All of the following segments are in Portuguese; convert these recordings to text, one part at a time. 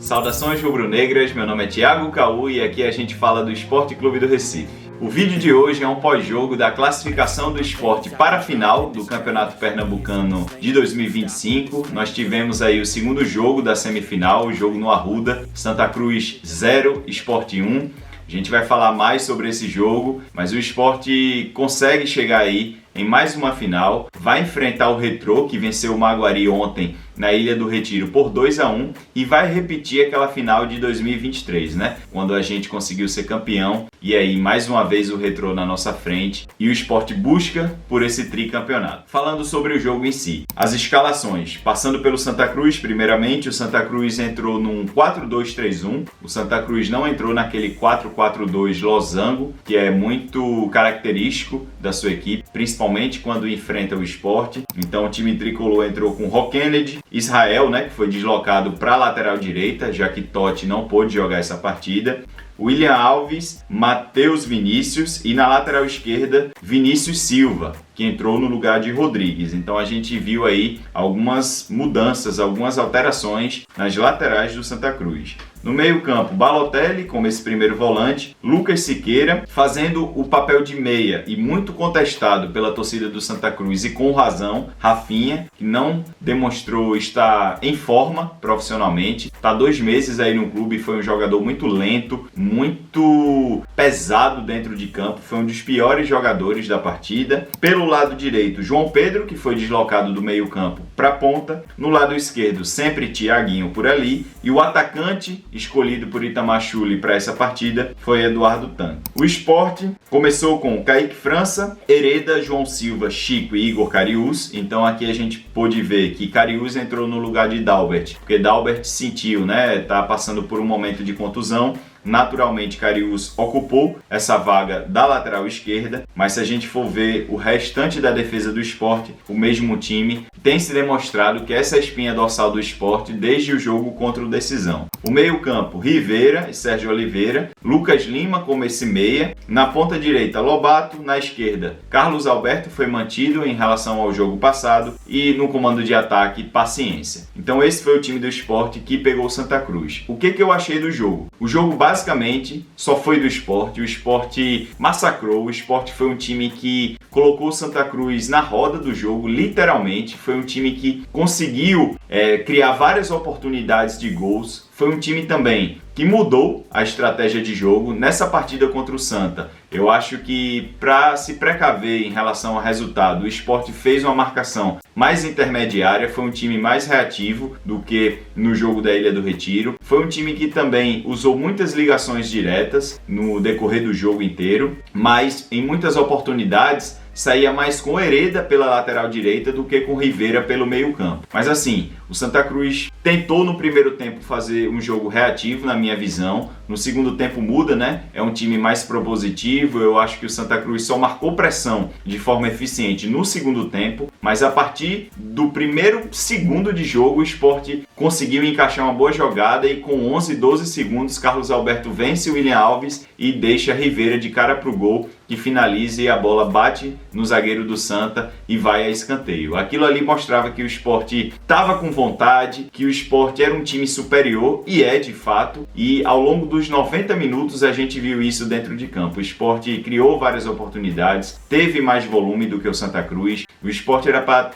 Saudações rubro-negras, meu nome é Thiago Caú e aqui a gente fala do Sport Clube do Recife. O vídeo de hoje é um pós-jogo da classificação do Sport para a final do Campeonato Pernambucano de 2025. Nós tivemos aí o segundo jogo da semifinal, o jogo no Arruda, Santa Cruz 0, Sport 1. A gente vai falar mais sobre esse jogo, mas o Sport consegue chegar aí em mais uma final, vai enfrentar o Retrô, que venceu o Maguari ontem na Ilha do Retiro por 2-1 e vai repetir aquela final de 2023, né? Quando a gente conseguiu ser campeão e aí mais uma vez o Retrô na nossa frente e o Sport busca por esse tricampeonato. Falando sobre o jogo em si, as escalações, passando pelo Santa Cruz, primeiramente o Santa Cruz entrou num 4-2-3-1, o Santa Cruz não entrou naquele 4-4-2 losango, que é muito característico da sua equipe, principalmente quando enfrenta o Sport. Então o time tricolor entrou com Rock Kennedy, Israel, né, que foi deslocado para a lateral direita, já que Totti não pôde jogar essa partida, William Alves, Matheus Vinícius e na lateral esquerda Vinícius Silva, que entrou no lugar de Rodrigues. Então a gente viu aí algumas mudanças, algumas alterações nas laterais do Santa Cruz. No meio-campo, Balotelli como esse primeiro volante, Lucas Siqueira fazendo o papel de meia e muito contestado pela torcida do Santa Cruz e com razão, Rafinha, que não demonstrou estar em forma profissionalmente, está 2 meses aí no clube, foi um jogador muito lento, muito pesado dentro de campo, foi um dos piores jogadores da partida. Pelo lado direito, João Pedro, que foi deslocado do meio-campo para a ponta. No lado esquerdo, sempre Thiaguinho por ali. E o atacante escolhido por Itamar Chuli para essa partida foi Eduardo Tan. O Sport começou com Kaique França, Hereda, João Silva, Chico e Igor Cariús. Então aqui a gente pôde ver que Cariús entrou no lugar de Dalbert, porque Dalbert sentiu, né, tá passando por um momento de contusão. Naturalmente, Cariús ocupou essa vaga da lateral esquerda, mas se a gente for ver o restante da defesa do Sport, o mesmo time, tem se demonstrado que essa é a espinha dorsal do Sport desde o jogo contra o Decisão. O meio-campo, Rivera e Sérgio Oliveira, Lucas Lima como esse meia, na ponta direita, Lobato, na esquerda, Carlos Alberto foi mantido em relação ao jogo passado e no comando de ataque, Paciência. Então esse foi o time do Sport que pegou o Santa Cruz. O que eu achei do jogo? O jogo basicamente só foi do Sport, o Sport massacrou, o Sport foi um time que colocou o Santa Cruz na roda do jogo, literalmente, foi um time que conseguiu criar várias oportunidades de gols, foi um time também que mudou a estratégia de jogo nessa partida contra o Santa. Eu acho que para se precaver em relação ao resultado, o Sport fez uma marcação mais intermediária, foi um time mais reativo do que no jogo da Ilha do Retiro. Foi um time que também usou muitas ligações diretas no decorrer do jogo inteiro, mas em muitas oportunidades saía mais com Hereda pela lateral direita do que com Rivera pelo meio-campo. Mas assim, o Santa Cruz tentou no primeiro tempo fazer um jogo reativo, na minha visão. No segundo tempo muda, né? É um time mais propositivo. Eu acho que o Santa Cruz só marcou pressão de forma eficiente no segundo tempo, mas a partir do primeiro segundo de jogo, o Sport conseguiu encaixar uma boa jogada e com 11, 12 segundos, Carlos Alberto vence o William Alves e deixa Rivera de cara pro gol, que finaliza e a bola bate no zagueiro do Santa e vai a escanteio. Aquilo ali mostrava que o Sport estava com vontade, que o Sport era um time superior, e é de fato, e ao longo dos 90 minutos a gente viu isso dentro de campo. O Sport criou várias oportunidades, teve mais volume do que o Santa Cruz.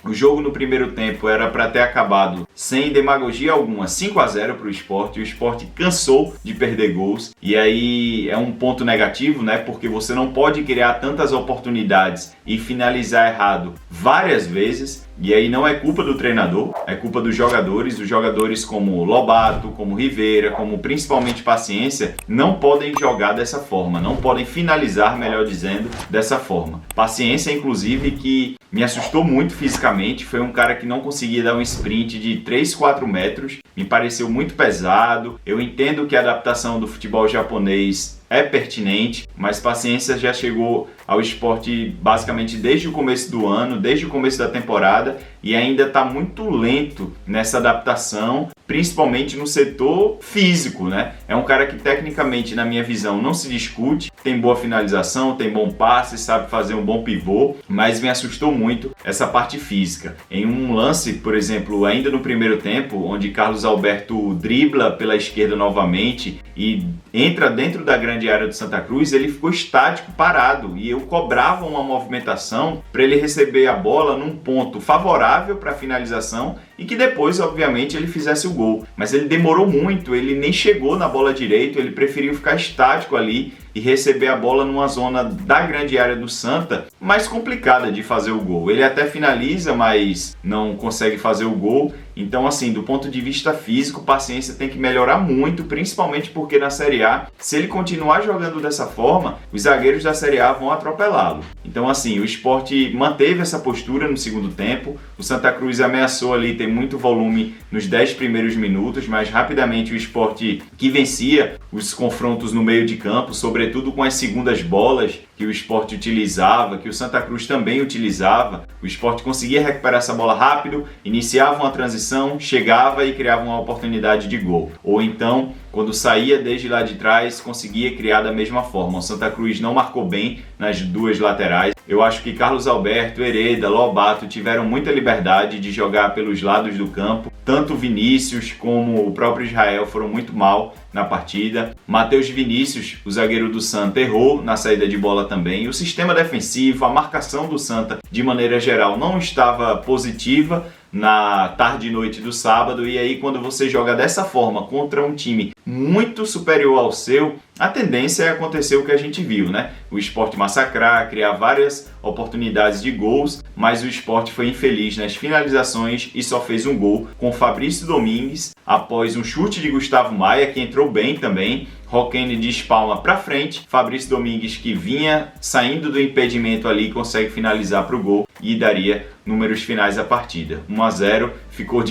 O jogo no primeiro tempo era para ter acabado sem demagogia alguma, 5-0 para o Sport. O Sport cansou de perder gols, e aí é um ponto negativo, né? Porque você não pode criar tantas oportunidades e finalizar errado várias vezes. E aí não é culpa do treinador, é culpa dos jogadores como Lobato, como Rivera, como principalmente Paciência, não podem jogar dessa forma, não podem finalizar, melhor dizendo, dessa forma. Paciência, inclusive, que me assustou muito fisicamente, foi um cara que não conseguia dar um sprint de 3, 4 metros, me pareceu muito pesado. Eu entendo que a adaptação do futebol japonês é pertinente, mas Paciência já chegou ao Sport basicamente desde o começo do ano, desde o começo da temporada, e ainda está muito lento nessa adaptação, principalmente no setor físico, né? É um cara que tecnicamente, na minha visão, não se discute, tem boa finalização, tem bom passe, sabe fazer um bom pivô, mas me assustou muito essa parte física. Em um lance, por exemplo, ainda no primeiro tempo, onde Carlos Alberto dribla pela esquerda novamente e entra dentro da grande área do Santa Cruz, ele ficou estático, parado, e eu cobrava uma movimentação para ele receber a bola num ponto favorável para a finalização e que depois, obviamente, ele fizesse o gol. Mas ele demorou muito, ele nem chegou na bola direito, ele preferiu ficar estático ali e receber a bola numa zona da grande área do Santa, mais complicada de fazer o gol. Ele até finaliza, mas não consegue fazer o gol. Então, assim, do ponto de vista físico, paciência tem que melhorar muito, principalmente porque na Série A, se ele continuar jogando dessa forma, os zagueiros da Série A vão atropelá-lo. Então, assim, o Sport manteve essa postura no segundo tempo, o Santa Cruz ameaçou ali ter muito volume nos 10 primeiros minutos, mas rapidamente o Sport, que vencia os confrontos no meio de campo, sobretudo com as segundas bolas que o Sport utilizava, que o Santa Cruz também utilizava, o Sport conseguia recuperar essa bola rápido, iniciava uma transição, chegava e criava uma oportunidade de gol. Ou então, quando saía desde lá de trás, conseguia criar da mesma forma. O Santa Cruz não marcou bem nas duas laterais. Eu acho que Carlos Alberto, Hereda, Lobato tiveram muita liberdade de jogar pelos lados do campo. Tanto Vinícius como o próprio Israel foram muito mal na partida. Matheus Vinícius, o zagueiro do Santa, errou na saída de bola também. E o sistema defensivo, a marcação do Santa, de maneira geral, não estava positiva na tarde e noite do sábado, e aí quando você joga dessa forma contra um time muito superior ao seu, a tendência é acontecer o que a gente viu, né? O Sport massacrar, criar várias oportunidades de gols, mas o Sport foi infeliz nas finalizações e só fez um gol com Fabrício Domingues após um chute de Gustavo Maia, que entrou bem também. Roquene de espalma para frente, Fabrício Domingues, que vinha saindo do impedimento ali, consegue finalizar para o gol e daria números finais à partida. 1-0, ficou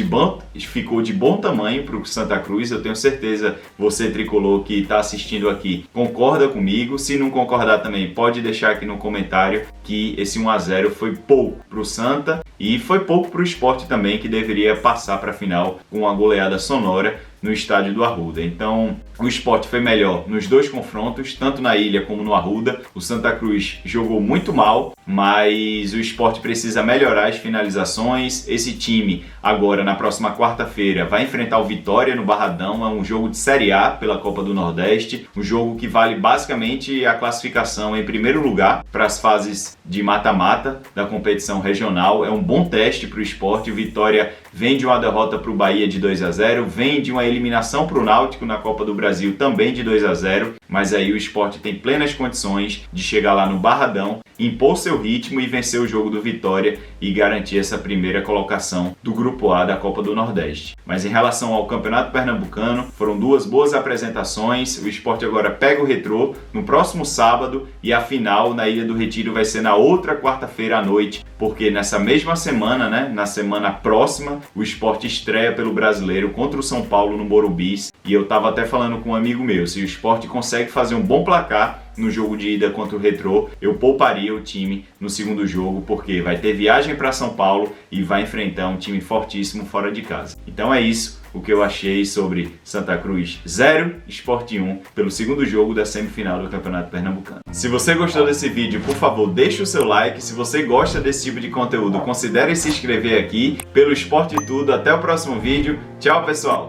de bom tamanho para o Santa Cruz. Eu tenho certeza, você tricolor que está assistindo aqui, concorda comigo. Se não concordar também, pode deixar aqui no comentário que esse 1-0 foi pouco para o Santa e foi pouco para o Sport também, que deveria passar para a final com uma goleada sonora no estádio do Arruda. Então, o Sport foi melhor nos dois confrontos, tanto na Ilha como no Arruda. O Santa Cruz jogou muito mal, mas o Sport precisa melhorar as finalizações. Esse time, agora na próxima quarta-feira, vai enfrentar o Vitória no Barradão. É um jogo de Série A pela Copa do Nordeste, um jogo que vale basicamente a classificação em primeiro lugar para as fases de mata-mata da competição regional. É um bom teste para o Sport. O Vitória vem de uma derrota para o Bahia de 2-0, vem de uma eliminação para o Náutico na Copa do Brasil também de 2-0, mas aí o Sport tem plenas condições de chegar lá no Barradão, impor seu ritmo e vencer o jogo do Vitória e garantir essa primeira colocação do Grupo A da Copa do Nordeste. Mas em relação ao Campeonato Pernambucano, foram duas boas apresentações. O Sport agora pega o Retrô no próximo sábado e a final na Ilha do Retiro vai ser na outra quarta-feira à noite, porque nessa mesma semana, né, na semana próxima, o Sport estreia pelo Brasileiro contra o São Paulo no Morumbis. E eu estava até falando com um amigo meu, se o Sport consegue fazer um bom placar no jogo de ida contra o Retrô, eu pouparia o time no segundo jogo, porque vai ter viagem para São Paulo e vai enfrentar um time fortíssimo fora de casa. Então é isso o que eu achei sobre Santa Cruz 0, Sport 1, pelo segundo jogo da semifinal do Campeonato Pernambucano. Se você gostou desse vídeo, por favor, deixe o seu like. Se você gosta desse tipo de conteúdo, considere se inscrever aqui pelo Sport Tudo. Até o próximo vídeo. Tchau, pessoal!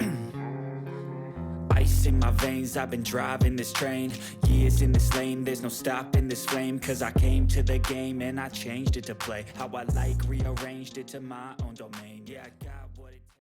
In my veins, I've been driving this train. Years in this lane, there's no stopping this flame. Cause I came to the game and I changed it to play how I like, rearranged it to my own domain. Yeah, I got